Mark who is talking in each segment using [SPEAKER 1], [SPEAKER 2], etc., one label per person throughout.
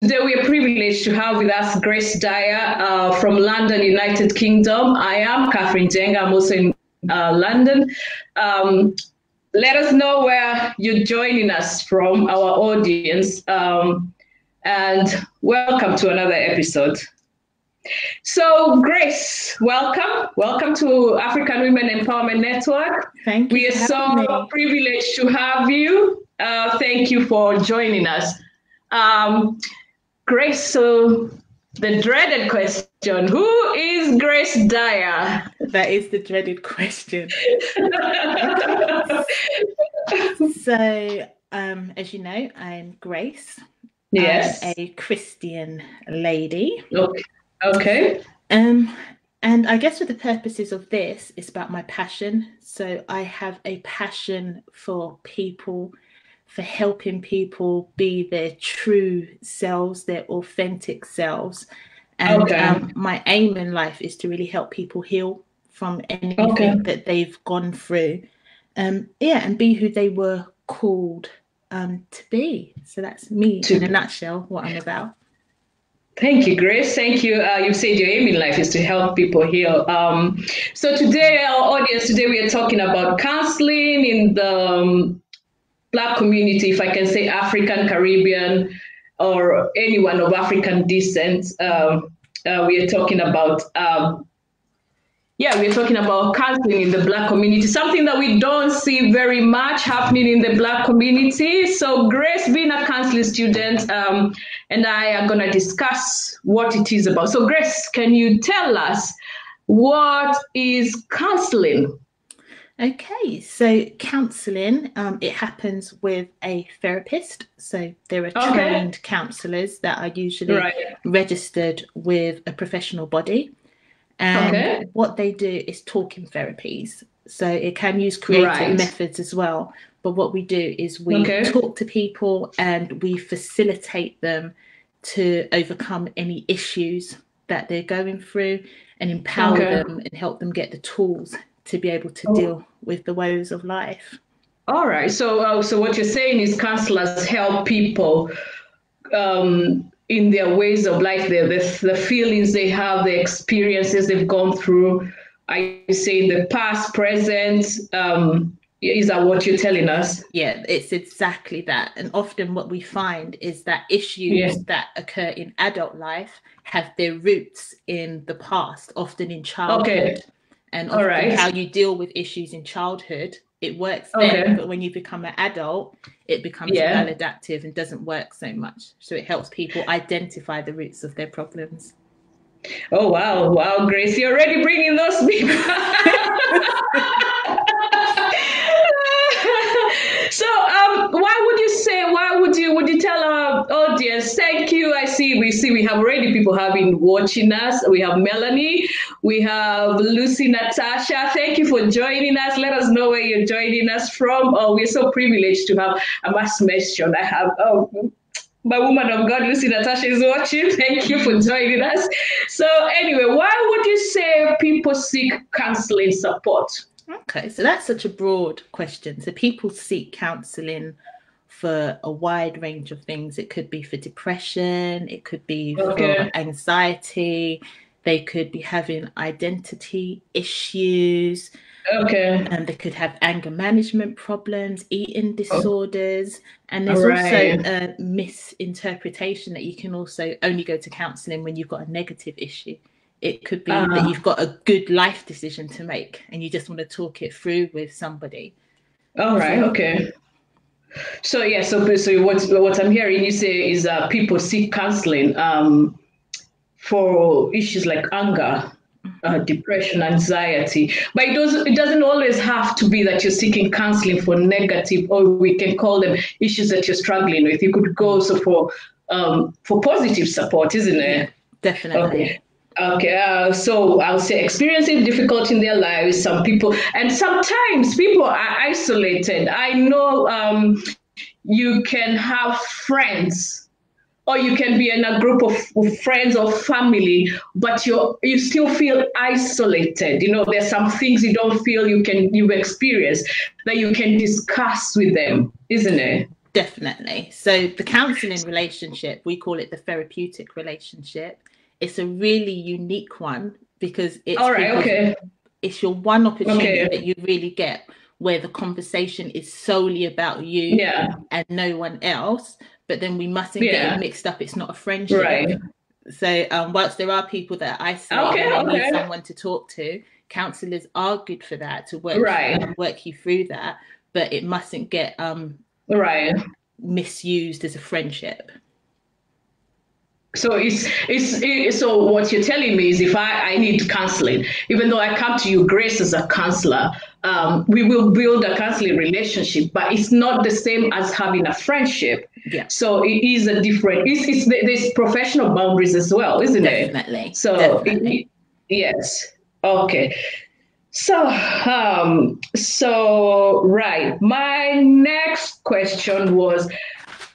[SPEAKER 1] today we are privileged to have with us Grace Dyer from London, United Kingdom. I am Catherine Jenga. I'm also in London. Let us know where you're joining us from, our audience, and welcome to another episode. So, Grace, welcome. Welcome to African Women Empowerment Network.
[SPEAKER 2] Thank you.
[SPEAKER 1] We are so privileged to have you. Thank you for joining us. Grace, so the dreaded question, who is Grace Dyer?
[SPEAKER 2] That is the dreaded question. So, as you know, I'm Grace.
[SPEAKER 1] Yes.
[SPEAKER 2] I'm a Christian lady.
[SPEAKER 1] Okay.
[SPEAKER 2] And I guess for the purposes of this, it's about my passion. So I have a passion for people, for helping people be their true selves, their authentic selves. And my aim in life is to really help people heal from anything that they've gone through. And be who they were called to be. So that's me in a nutshell, what I'm about.
[SPEAKER 1] Thank you, Grace. Thank you. You said your aim in life is to help people heal. So today, our audience, we are talking about counseling in the Black community, if I can say African, Caribbean, or anyone of African descent. We are talking about we're talking about counseling in the Black community, something that we don't see very much happening in the Black community. So Grace, being a counseling student, and I are going to discuss what it is about. So Grace, can you tell us what is counseling?
[SPEAKER 2] Okay, so counselling, it happens with a therapist. So there are trained counsellors that are usually registered with a professional body. And what they do is talking therapies. So it can use creative methods as well. But what we do is we talk to people and we facilitate them to overcome any issues that they're going through and empower them and help them get the tools to be able to deal with the woes of life.
[SPEAKER 1] All right. So what you're saying is counselors help people in their ways of life, the feelings they have, the experiences they've gone through. I say in the past, present. Is that what you're telling us?
[SPEAKER 2] Yeah, it's exactly that. And often what we find is that issues that occur in adult life have their roots in the past, often in childhood. And often how you deal with issues in childhood, it works then, but when you become an adult, it becomes maladaptive and doesn't work so much. So it helps people identify the roots of their problems.
[SPEAKER 1] Oh, wow, Grace, you're already bringing those people. So would you tell our audience, thank you. We have already people have been watching us. We have Melanie, we have Lucy, Natasha. Thank you for joining us. Let us know where you're joining us from. We're so privileged to have, I must mention, I have, my woman of God, Lucy Natasha, is watching. Thank you for joining us. So anyway, why would you say people seek counseling support?
[SPEAKER 2] Okay, so that's such a broad question. So people seek counseling for a wide range of things. It could be for depression, it could be for anxiety, they could be having identity issues. And they could have anger management problems, eating disorders. And there's also a misinterpretation that you can also only go to counseling when you've got a negative issue. It could be that you've got a good life decision to make and you just want to talk it through with somebody.
[SPEAKER 1] So what I'm hearing you say is people seek counseling for issues like anger, depression, anxiety, but it doesn't always have to be that you're seeking counseling for negative, or we can call them issues that you're struggling with. You could go also for positive support, isn't it?
[SPEAKER 2] Yeah, definitely.
[SPEAKER 1] So I'll say experiencing difficulty in their lives. Some people, and sometimes people are isolated. I know you can have friends, or you can be in a group of friends or family, but you still feel isolated. You know, there's some things you don't feel you've experienced that you can discuss with them, isn't it?
[SPEAKER 2] Definitely. So the counselling relationship, we call it the therapeutic relationship. It's a really unique one because it's your one opportunity that you really get where the conversation is solely about you and no one else. But then we mustn't get it mixed up. It's not a friendship.
[SPEAKER 1] Right.
[SPEAKER 2] So whilst there are people that are isolated and they need someone to talk to, counsellors are good for that, to work you through that. But it mustn't get misused as a friendship.
[SPEAKER 1] So so what you're telling me is if I need counseling, even though I come to you, Grace, as a counselor, we will build a counseling relationship, but it's not the same as having a friendship.
[SPEAKER 2] Yeah.
[SPEAKER 1] So it is a different, there's professional boundaries as well, isn't it?
[SPEAKER 2] Definitely.
[SPEAKER 1] So yes. Okay. So, right. My next question was,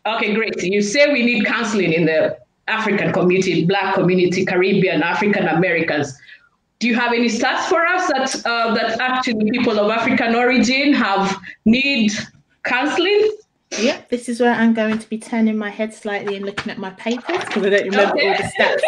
[SPEAKER 1] okay, great. You say we need counseling in the African community, Black community, Caribbean, African Americans. Do you have any stats for us that actually people of African origin need counseling?
[SPEAKER 2] Yeah, this is where I'm going to be turning my head slightly and looking at my papers because I don't remember all the stats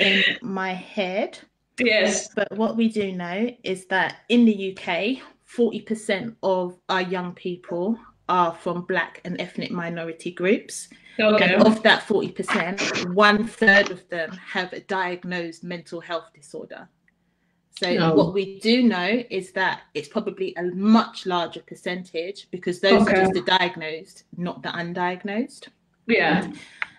[SPEAKER 2] in my head.
[SPEAKER 1] Yes.
[SPEAKER 2] But what we do know is that in the UK, 40% of our young people are from Black and ethnic minority groups.
[SPEAKER 1] Okay.
[SPEAKER 2] And of that 40%, 1/3 of them have a diagnosed mental health disorder. So what we do know is that it's probably a much larger percentage because those are just the diagnosed, not the undiagnosed.
[SPEAKER 1] Yeah.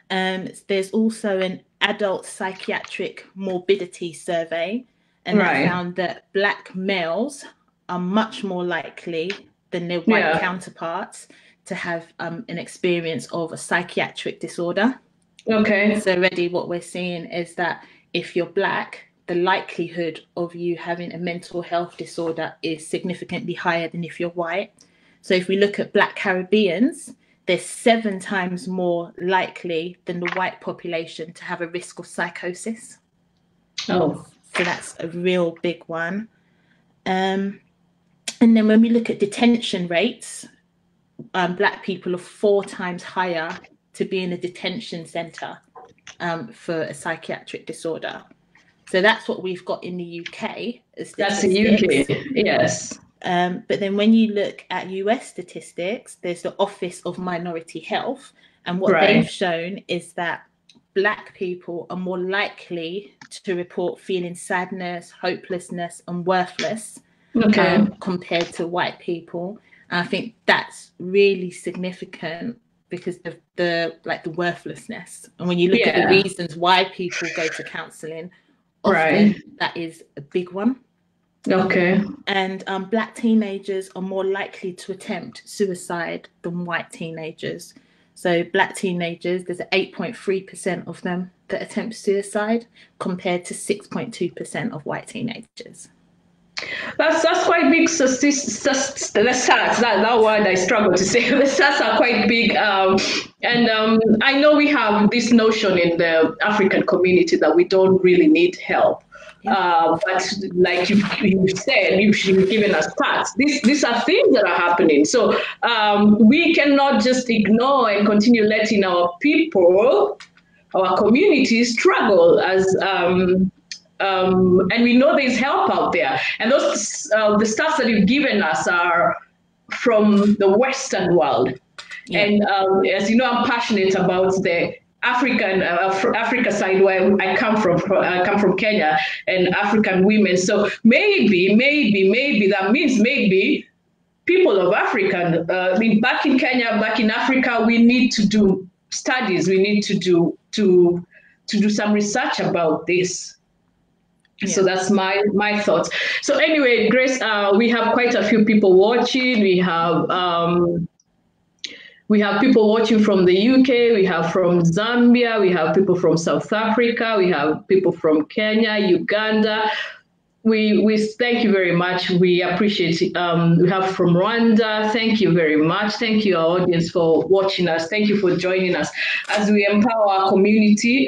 [SPEAKER 2] There's also an adult psychiatric morbidity survey, and they found that Black males are much more likely than their white counterparts to have an experience of a psychiatric disorder.
[SPEAKER 1] Okay.
[SPEAKER 2] So already what we're seeing is that if you're Black, the likelihood of you having a mental health disorder is significantly higher than if you're white. So if we look at Black Caribbeans, they're 7 times more likely than the white population to have a risk of psychosis.
[SPEAKER 1] Oh.
[SPEAKER 2] So that's a real big one. And then when we look at detention rates, Black people are 4 times higher to be in a detention centre for a psychiatric disorder. So that's what we've got in the UK.
[SPEAKER 1] That's the UK, yes.
[SPEAKER 2] But then when you look at US statistics, there's the Office of Minority Health. And what they've shown is that Black people are more likely to report feeling sadness, hopelessness, and worthless compared to white people. And I think that's really significant because of the worthlessness. And when you look at the reasons why people go to counselling, often that is a big one.
[SPEAKER 1] Okay.
[SPEAKER 2] And Black teenagers are more likely to attempt suicide than white teenagers. So Black teenagers, there's 8.3% of them that attempt suicide compared to 6.2% of white teenagers.
[SPEAKER 1] That's quite big. The stats, that word I struggle to say. The stats are quite big. And I know we have this notion in the African community that we don't really need help. But like you said, you've given us stats. These are things that are happening. So we cannot just ignore and continue letting our people, our communities struggle as and we know there's help out there. And those the stats that you've given us are from the Western world. Yeah. And as you know, I'm passionate about the Africa side where I come from Kenya and African women. So maybe that means maybe people of African, back in Kenya, back in Africa, we need to do studies. We need to do some research about this. Yeah. So that's my thoughts. So anyway, Grace, we have quite a few people watching. We have people watching from the UK. We have from Zambia. We have people from South Africa. We have people from Kenya, Uganda. We thank you very much. We appreciate it. We have from Rwanda. Thank you very much. Thank you, our audience, for watching us. Thank you for joining us as we empower our community.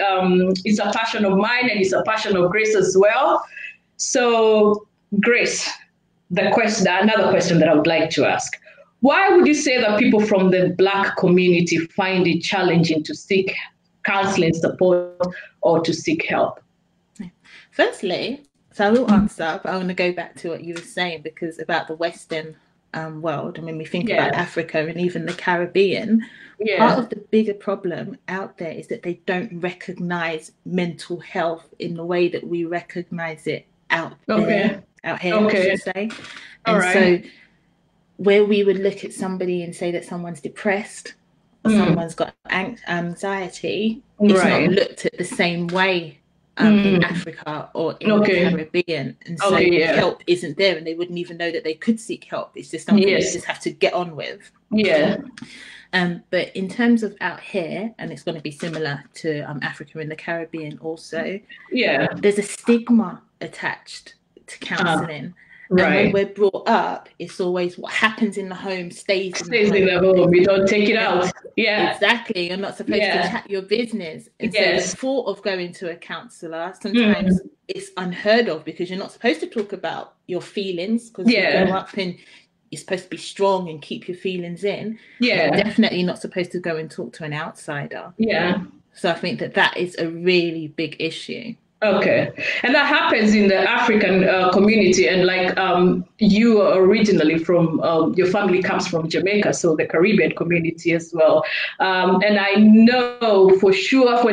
[SPEAKER 1] It's a passion of mine and it's a passion of Grace as well. So, Grace, another question that I would like to ask. why would you say that people from the Black community find it challenging to seek counseling support or to seek help?
[SPEAKER 2] Firstly, so I will answer, but I want to go back to what you were saying, because about the Western world, and when we think about Africa and even the Caribbean, part of the bigger problem out there is that they don't recognize mental health in the way that we recognize it out here, I should say. And so where we would look at somebody and say that someone's depressed or someone's got anxiety, it's not looked at the same way in Africa or in the Caribbean, and so help isn't there, and they wouldn't even know that they could seek help. It's just something you just have to get on with. But in terms of out here, and it's going to be similar to Africa and the Caribbean also, there's a stigma attached to counselling. And when we're brought up, it's always what happens in the home stays in the home.
[SPEAKER 1] You don't take it out.
[SPEAKER 2] Exactly. You're not supposed to chat your business. And so the thought of going to a counsellor, sometimes it's unheard of, because you're not supposed to talk about your feelings, because you grow up and you're supposed to be strong and keep your feelings in. You're definitely not supposed to go and talk to an outsider. So I think that is a really big issue.
[SPEAKER 1] Okay. And that happens in the African community. And like you are originally from, your family comes from Jamaica, so the Caribbean community as well. And I know for sure,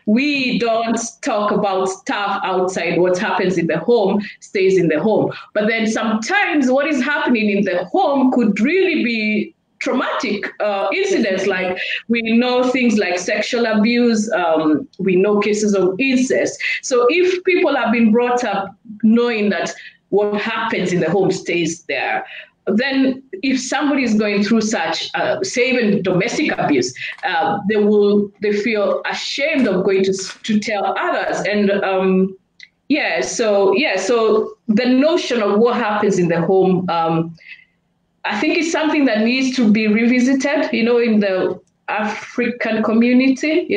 [SPEAKER 1] we don't talk about stuff outside. What happens in the home stays in the home. But then sometimes what is happening in the home could really be traumatic incidents. Like we know things like sexual abuse, we know cases of incest. So if people have been brought up knowing that what happens in the home stays there, then if somebody is going through such, say even domestic abuse, they feel ashamed of going to tell others. And so the notion of what happens in the home, I think it's something that needs to be revisited, in the African community,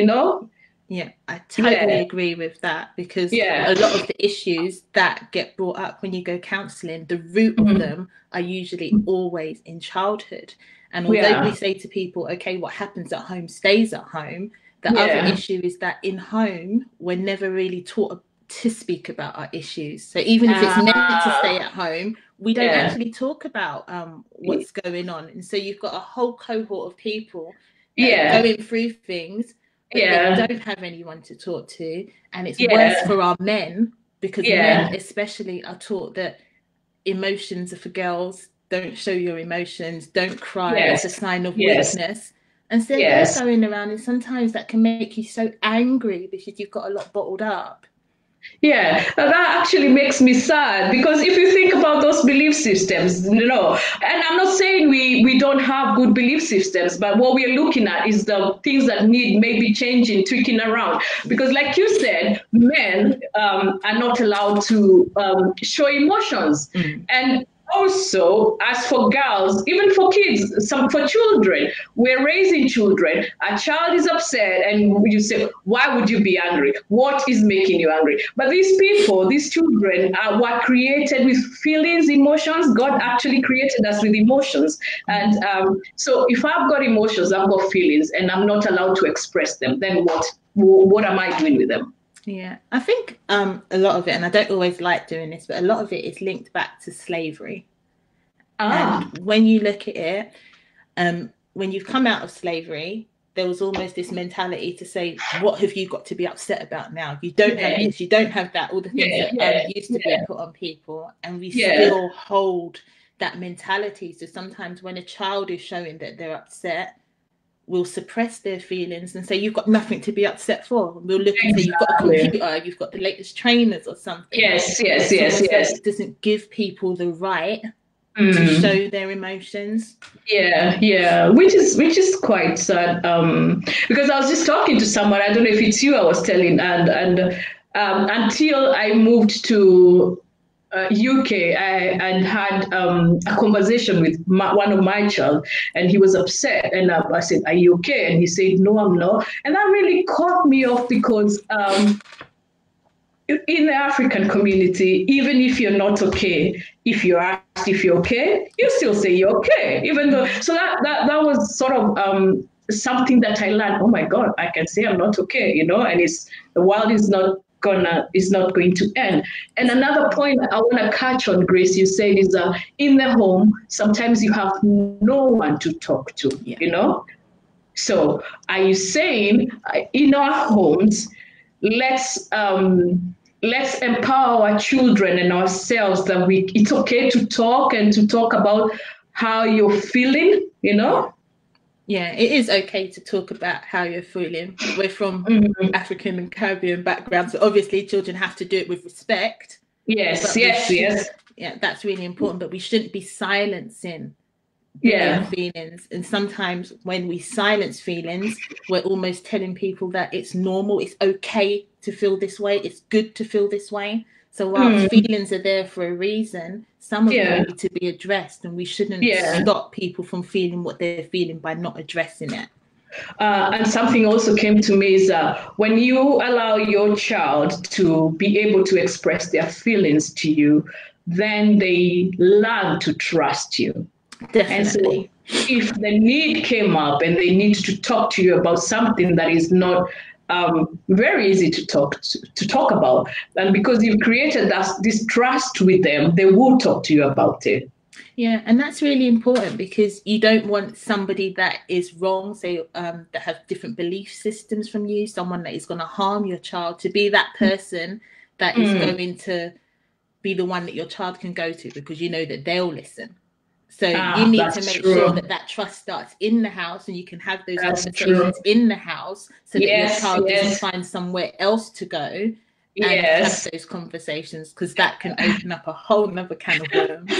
[SPEAKER 2] Yeah, I totally agree with that, because a lot of the issues that get brought up when you go counselling, the root of them are usually always in childhood. And although we say to people, okay, what happens at home stays at home, the other issue is that in home, we're never really taught to speak about our issues. So even if it's meant to stay at home, we don't actually talk about what's going on. And so you've got a whole cohort of people that are going through things, but they don't have anyone to talk to. And it's worse for our men, because men especially are taught that emotions are for girls. Don't show your emotions. Don't cry. It's a sign of weakness. And so they're going around, and sometimes that can make you so angry because you've got a lot bottled up.
[SPEAKER 1] Yeah, that actually makes me sad, because if you think about those belief systems, and I'm not saying we don't have good belief systems, but what we're looking at is the things that need maybe changing, tweaking around. Because like you said, men are not allowed to show emotions. And also, as for girls, even for kids, for children, we're raising children. A child is upset, and you say, why would you be angry? What is making you angry? But these people, these children, were created with feelings, emotions. God actually created us with emotions. And so if I've got emotions, I've got feelings, and I'm not allowed to express them, then what am I doing with them?
[SPEAKER 2] Yeah, I think a lot of it, and I don't always like doing this, but a lot of it is linked back to slavery. And when you look at it, when you've come out of slavery, there was almost this mentality to say, what have you got to be upset about now? You don't have this, you don't have that, all the things that used to be put on people. And we still hold that mentality. So sometimes when a child is showing that they're upset, we'll suppress their feelings and say, you've got nothing to be upset for. We'll look and say, you've got a computer, you've got the latest trainers or something.
[SPEAKER 1] Yes.
[SPEAKER 2] It doesn't give people the right to show their emotions.
[SPEAKER 1] Which is quite sad. Because I was just talking to someone, I don't know if it's you I was telling, and until I moved to UK, I had a conversation with one of my child, and he was upset, and I said, are you okay? And he said, no, I'm not. And that really caught me off, because in the African community, even if you're not okay, if you're asked if you're okay, you still say you're okay, even though. So that was sort of something that I learned. Oh my God, I can say I'm not okay, and the world is not going to end. And another point I want to catch on, Grace, you said is in the home, sometimes you have no one to talk to, So are you saying in our homes, let's empower our children and ourselves that it's okay to talk and to talk about how you're feeling,
[SPEAKER 2] Yeah, it is okay to talk about how you're feeling. We're from African and Caribbean backgrounds, so obviously children have to do it with respect.
[SPEAKER 1] Yes.
[SPEAKER 2] Yeah, that's really important, but we shouldn't be silencing their feelings. And sometimes when we silence feelings, we're almost telling people that it's normal, it's okay to feel this way, it's good to feel this way. So while feelings are there for a reason, some of them need to be addressed, and we shouldn't stop people from feeling what they're feeling by not addressing it.
[SPEAKER 1] And something also came to me is when you allow your child to be able to express their feelings to you, then they learn to trust you.
[SPEAKER 2] Definitely.
[SPEAKER 1] And so if the need came up and they need to talk to you about something that is not very easy to talk about, and because you've created this trust with them, they will talk to you about it.
[SPEAKER 2] Yeah, and that's really important, because you don't want somebody that is wrong, say that have different belief systems from you, someone that is going to harm your child, to be that person that is going to be the one that your child can go to, because you know that they'll listen. So you need to make sure that trust starts in the house, and you can have those conversations in the house, so that your child doesn't find somewhere else to go and have those conversations, because that can open up a whole nother can of worms.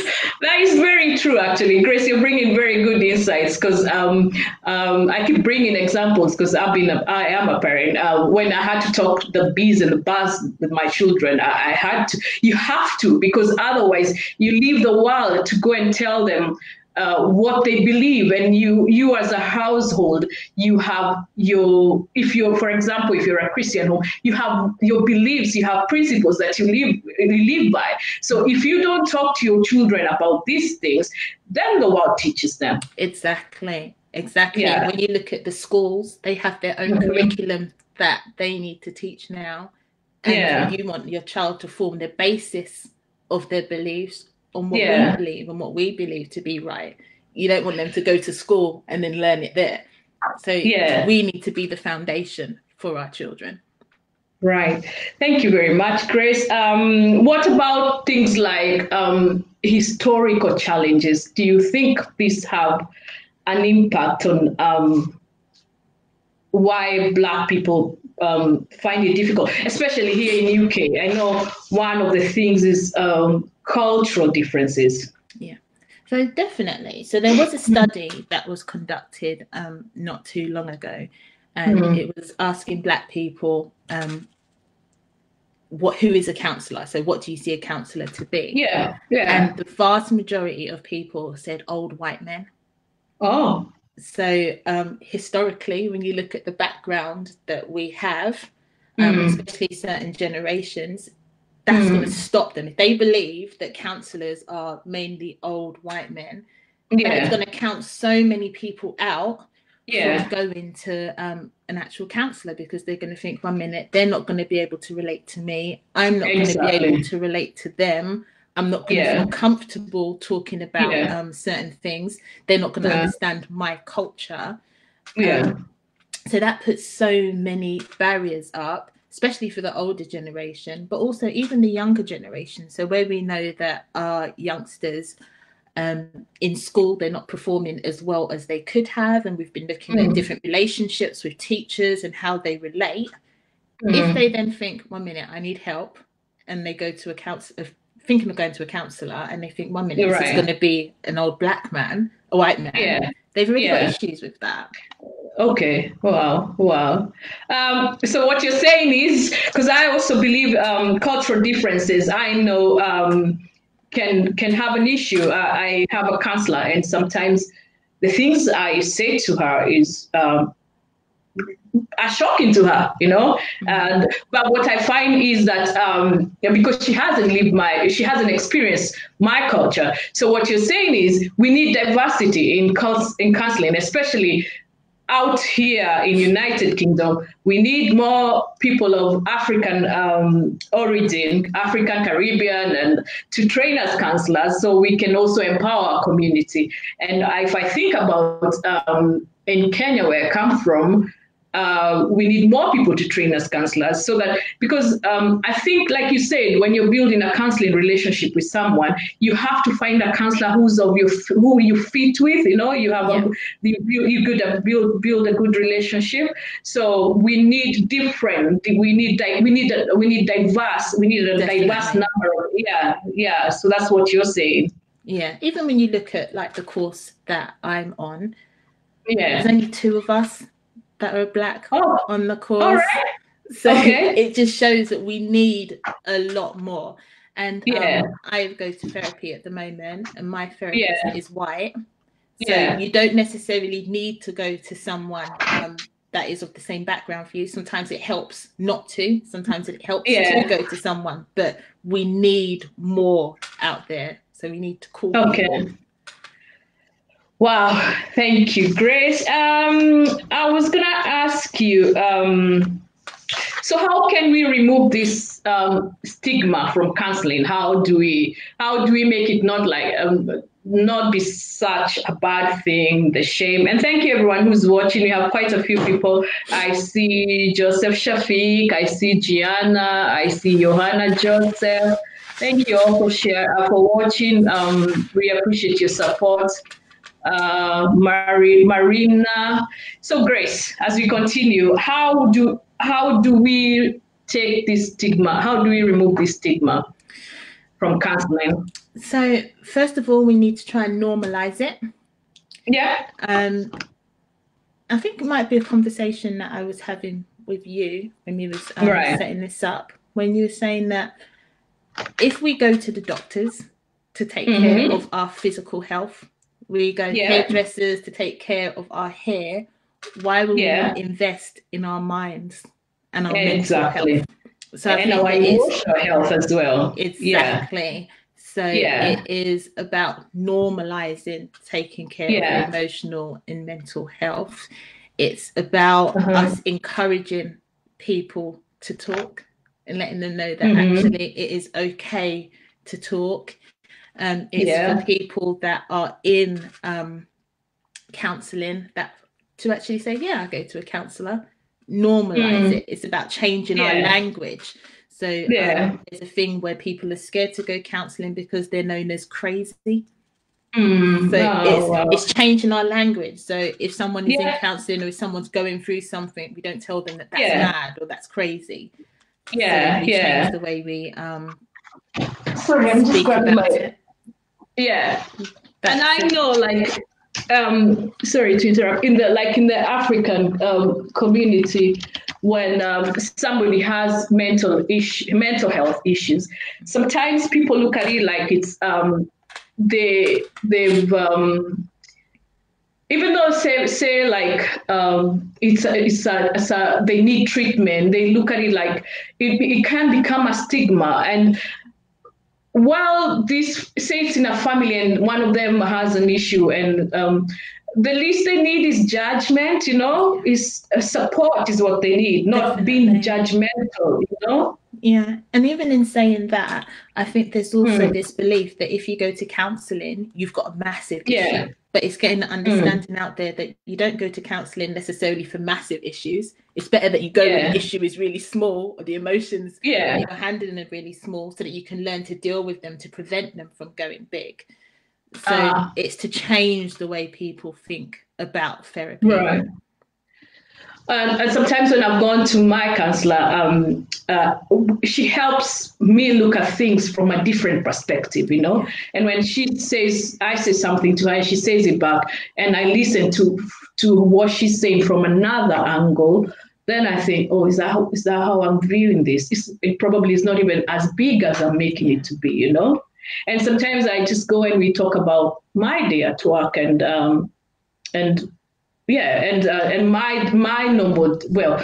[SPEAKER 1] That is very true, actually. Grace, you're bringing very good insights, because I keep bringing examples, because I am a parent. When I had to talk the B's and the B's with my children, I had to. You have to, because otherwise you leave the world to go and tell them what they believe, and you as a household, you have for example, if you're a Christian home, you have your beliefs, you have principles that you live by. So if you don't talk to your children about these things, then the world teaches them.
[SPEAKER 2] Exactly. Yeah. When you look at the schools, they have their own curriculum that they need to teach now, and you want your child to form the basis of their beliefs on what we believe and what we believe to be right. You don't want them to go to school and then learn it there. So we need to be the foundation for our children.
[SPEAKER 1] Right. Thank you very much, Grace. What about things like historical challenges? Do you think these have an impact on why Black people find it difficult, especially here in UK? I know one of the things is cultural differences.
[SPEAKER 2] Yeah, so definitely. So there was a study that was conducted not too long ago, and it was asking Black people who is a counsellor. So what do you see a counsellor to be?
[SPEAKER 1] Yeah.
[SPEAKER 2] And the vast majority of people said old white men.
[SPEAKER 1] Oh.
[SPEAKER 2] So historically, when you look at the background that we have, especially certain generations, that's going to stop them. If they believe that counsellors are mainly old white men, it's going to count so many people out from going to an actual counsellor, because they're going to think, 1 minute, they're not going to be able to relate to me. I'm not going to be able to relate to them. I'm not going to feel comfortable talking about certain things. They're not going to understand my culture. So that puts so many barriers up, especially for the older generation, but also even the younger generation. So where we know that our youngsters in school, they're not performing as well as they could have, and we've been looking at different relationships with teachers and how they relate. If they then think, 1 minute, I need help, and they go to a counsellor, thinking of going to a counsellor, and they think, 1 minute, this is going to be an old Black man, a white man, they've already got issues with that.
[SPEAKER 1] Okay. Wow. So what you're saying is, because I also believe cultural differences, I know can have an issue. I have a counselor, and sometimes the things I say to her is are shocking to her, you know. And but what I find is that because she hasn't experienced my culture. So what you're saying is we need diversity in counseling, especially out here in United Kingdom. We need more people of African origin, African Caribbean, and to train as counselors, so we can also empower our community. And if I think about in Kenya, where I come from, we need more people to train as counselors, so that, because I think, like you said, when you're building a counseling relationship with someone, you have to find a counselor who you fit with. You know, you have you could build a good relationship. So we need different. We need diverse. We need a diverse number. Yeah. So that's what you're saying.
[SPEAKER 2] Yeah. Even when you look at like the course that I'm on,
[SPEAKER 1] there's
[SPEAKER 2] only 2 of us that are Black on the course.
[SPEAKER 1] All right.
[SPEAKER 2] So it just shows that we need a lot more. And I go to therapy at the moment, and my therapist is white. So you don't necessarily need to go to someone that is of the same background for you. Sometimes it helps not to. Sometimes it helps to go to someone. But we need more out there. So we need to call people.
[SPEAKER 1] Wow, thank you, Grace. I was gonna ask you, so how can we remove this stigma from counseling? How do we make it not be such a bad thing, the shame? And thank you everyone who's watching. We have quite a few people. I see Joseph Shafiq, I see Gianna, I see Johanna Joseph. Thank you all for watching. We appreciate your support. Marina. So Grace, as we continue, how do we take this stigma? How do we remove this stigma from counseling?
[SPEAKER 2] So first of all, we need to try and normalize it.
[SPEAKER 1] Yeah.
[SPEAKER 2] I think it might be a conversation that I was having with you when we was setting this up, when you were saying that if we go to the doctors to take care of our physical health, we go to hairdressers to take care of our hair, why will we not invest in our minds and our mental health? So
[SPEAKER 1] and our emotional health as well.
[SPEAKER 2] Exactly. So it is about normalizing taking care of emotional and mental health. It's about us encouraging people to talk and letting them know that actually it is okay to talk. It's for people that are in counselling that to actually say, I go to a counsellor. Normalize it. It's about changing our language. So there's a thing where people are scared to go counselling because they're known as crazy. It's changing our language. So if someone is in counselling, or if someone's going through something, we don't tell them that that's mad or that's crazy. So we change the way we
[SPEAKER 1] Sorry, I'm just grabbing my
[SPEAKER 2] it.
[SPEAKER 1] And I know, like, sorry to interrupt, in the African community, when somebody has mental health issues, sometimes people look at it like it's they've even though say like they need treatment, they look at it like it can become a stigma. And while this, say it's in a family and one of them has an issue, and the least they need is judgment, is support is what they need, not being judgmental,
[SPEAKER 2] Yeah, and even in saying that, I think there's also this belief that if you go to counselling, you've got a massive issue. But it's getting the understanding out there that you don't go to counselling necessarily for massive issues. It's better that you go when the issue is really small, or the emotions that you're handling are really small, so that you can learn to deal with them to prevent them from going big. So it's to change the way people think about therapy.
[SPEAKER 1] Right. And sometimes when I've gone to my counselor, she helps me look at things from a different perspective, And when I say something to her, and she says it back, and I listen to what she's saying from another angle, then I think, is that how I'm viewing this? It probably is not even as big as I'm making it to be, And sometimes I just go and we talk about my day at work, and and my number, well,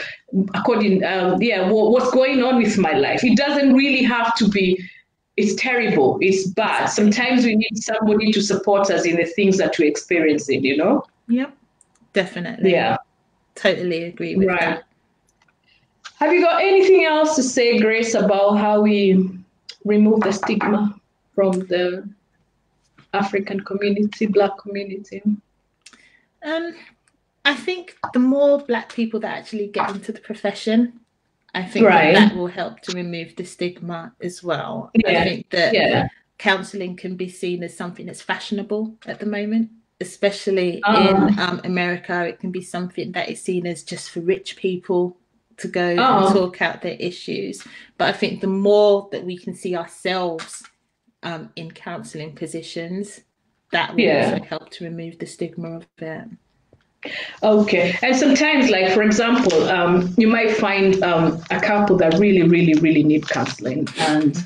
[SPEAKER 1] according, what's going on with my life. It doesn't really have to be, it's terrible, it's bad. Sometimes we need somebody to support us in the things that we're experiencing, you know?
[SPEAKER 2] Yep, definitely.
[SPEAKER 1] Yeah.
[SPEAKER 2] Totally agree with that.
[SPEAKER 1] Have you got anything else to say, Grace, about how we remove the stigma from the African community, Black community?
[SPEAKER 2] I think the more Black people that actually get into the profession, I think that will help to remove the stigma as well. I think that counselling can be seen as something that's fashionable at the moment, especially in America. It can be something that is seen as just for rich people to go and talk out their issues. But I think the more that we can see ourselves in counselling positions, that will also help to remove the stigma of it.
[SPEAKER 1] Okay. And sometimes, like, for example, you might find a couple that really, really, really need counseling. And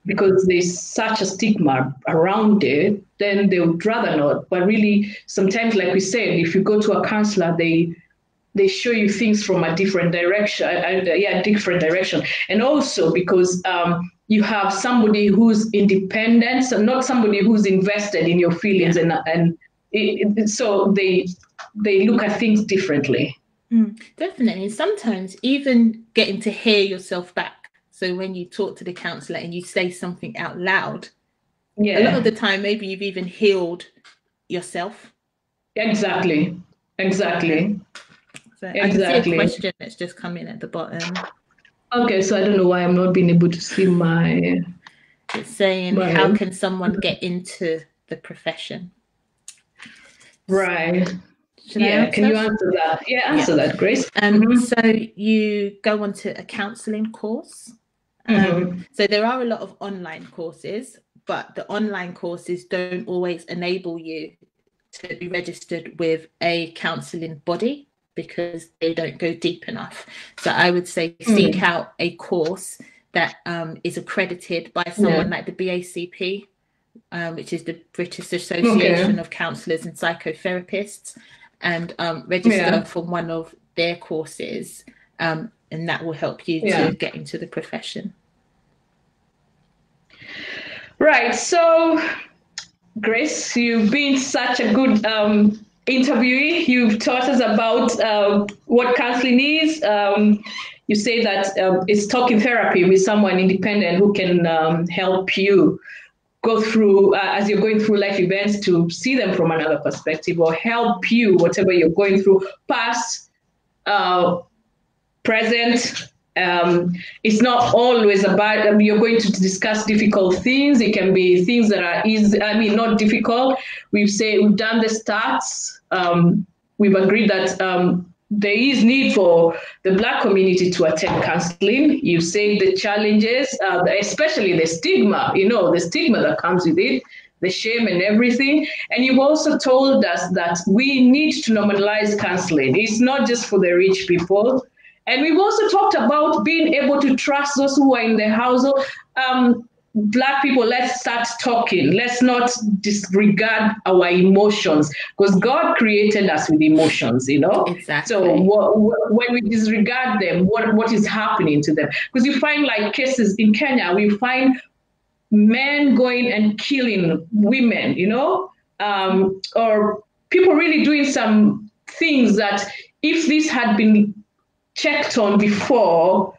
[SPEAKER 1] because there's such a stigma around it, then they would rather not. But really, sometimes, like we said, if you go to a counselor, they show you things from a different direction. Different direction. And also because you have somebody who's independent, so not somebody who's invested in your feelings, so they look at things differently.
[SPEAKER 2] Definitely. And sometimes even getting to hear yourself back. So when you talk to the counsellor and you say something out loud, a lot of the time, maybe you've even healed yourself.
[SPEAKER 1] Exactly. So
[SPEAKER 2] I can see a question that's just come in at the bottom.
[SPEAKER 1] Okay, so I don't know why I'm not being able to see my...
[SPEAKER 2] It's saying, how can someone get into the profession?
[SPEAKER 1] Right. Can you answer that? Answer that, Grace.
[SPEAKER 2] So you go onto a counselling course. So there are a lot of online courses, but the online courses don't always enable you to be registered with a counselling body because they don't go deep enough. So I would say seek out a course that is accredited by someone like the BACP, which is the British Association of Counsellors and Psychotherapists, and register for one of their courses, and that will help you to get into the profession.
[SPEAKER 1] Right. So, Grace, you've been such a good interviewee. You've taught us about what counseling is. You say that it's talking therapy with someone independent who can help you go through, as you're going through life events, to see them from another perspective, or help you, whatever you're going through, past, present. It's not always about, you're going to discuss difficult things. It can be things that are easy, not difficult. We've done the stats. We've agreed that there is need for the Black community to attend counseling. You say the challenges, especially the stigma, the stigma that comes with it, the shame and everything. And you've also told us that we need to normalize counseling. It's not just for the rich people. And we've also talked about being able to trust those who are in the household. Black people, let's start talking. Let's not disregard our emotions, because God created us with emotions,
[SPEAKER 2] Exactly.
[SPEAKER 1] So when we disregard them, what is happening to them? Because you find, like, cases in Kenya, we find men going and killing women, or people really doing some things that if this had been checked on before,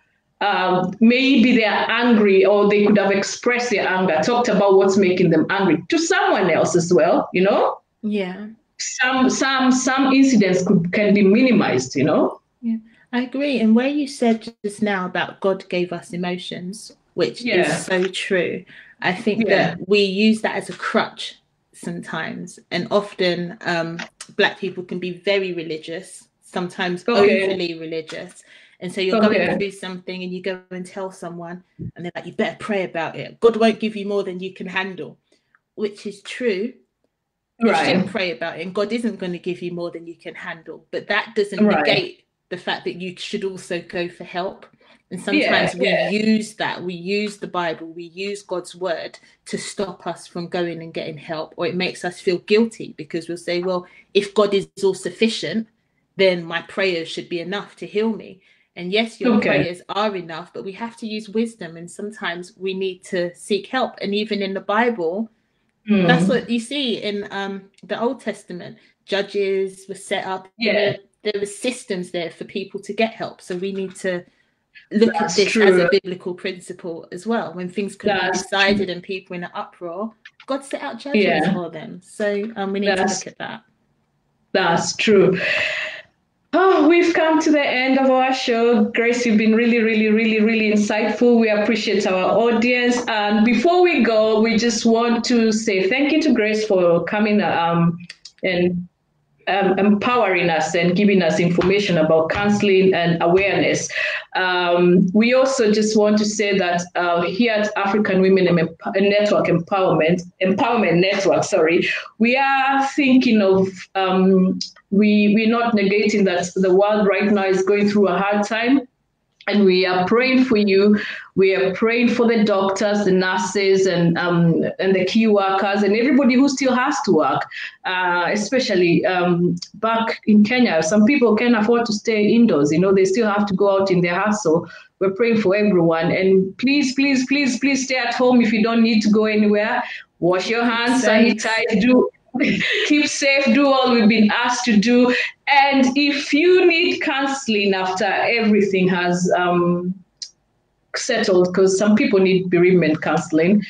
[SPEAKER 1] maybe they are angry, or they could have expressed their anger, talked about what's making them angry to someone else as well,
[SPEAKER 2] Yeah.
[SPEAKER 1] Some incidents can be minimized,
[SPEAKER 2] Yeah, I agree. And where you said just now about God gave us emotions, which is so true, I think that we use that as a crutch sometimes. And often Black people can be very religious, sometimes overly religious. And so you're going through something and you go and tell someone and they're like, you better pray about it. God won't give you more than you can handle, which is true. You should pray about it. And God isn't going to give you more than you can handle. But that doesn't negate the fact that you should also go for help. And sometimes we use that. We use the Bible. We use God's word to stop us from going and getting help. Or it makes us feel guilty because we'll say, well, if God is all sufficient, then my prayers should be enough to heal me. And yes, your prayers are enough, but we have to use wisdom. And sometimes we need to seek help. And even in the Bible, that's what you see in the Old Testament. Judges were set up.
[SPEAKER 1] Yeah.
[SPEAKER 2] There were systems there for people to get help. So we need to look at this as a biblical principle as well. When things couldn't be decided and people in an uproar, God set out judges for them. So we need to look at that.
[SPEAKER 1] That's true. Oh, we've come to the end of our show. Grace, you've been really, really, really, really insightful. We appreciate our audience. And before we go, we just want to say thank you to Grace for coming and empowering us and giving us information about counseling and awareness. We also just want to say that here at African Women Network Empowerment Network, we are thinking of we're not negating that the world right now is going through a hard time. And we are praying for you. We are praying for the doctors, the nurses, and the key workers, and everybody who still has to work, especially back in Kenya. Some people can't afford to stay indoors. They still have to go out in their hustle. We're praying for everyone. And please, please, please, please stay at home if you don't need to go anywhere. Wash your hands, sanitize, keep safe, do all we've been asked to do. And if you need counseling after everything has settled, because some people need bereavement counseling,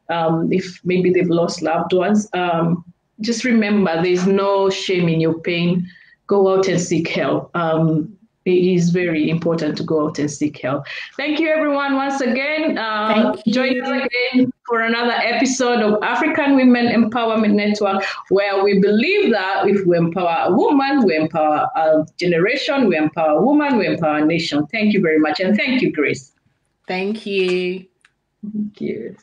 [SPEAKER 1] if maybe they've lost loved ones, just remember there's no shame in your pain. Go out and seek help. It is very important to go out and seek help. Thank you, everyone, once again. Join us again for another episode of African Women Empowerment Network, where we believe that if we empower a woman, we empower a generation, we empower a woman, we empower a nation. Thank you very much. And thank you, Grace.
[SPEAKER 2] Thank you.
[SPEAKER 1] Thank you.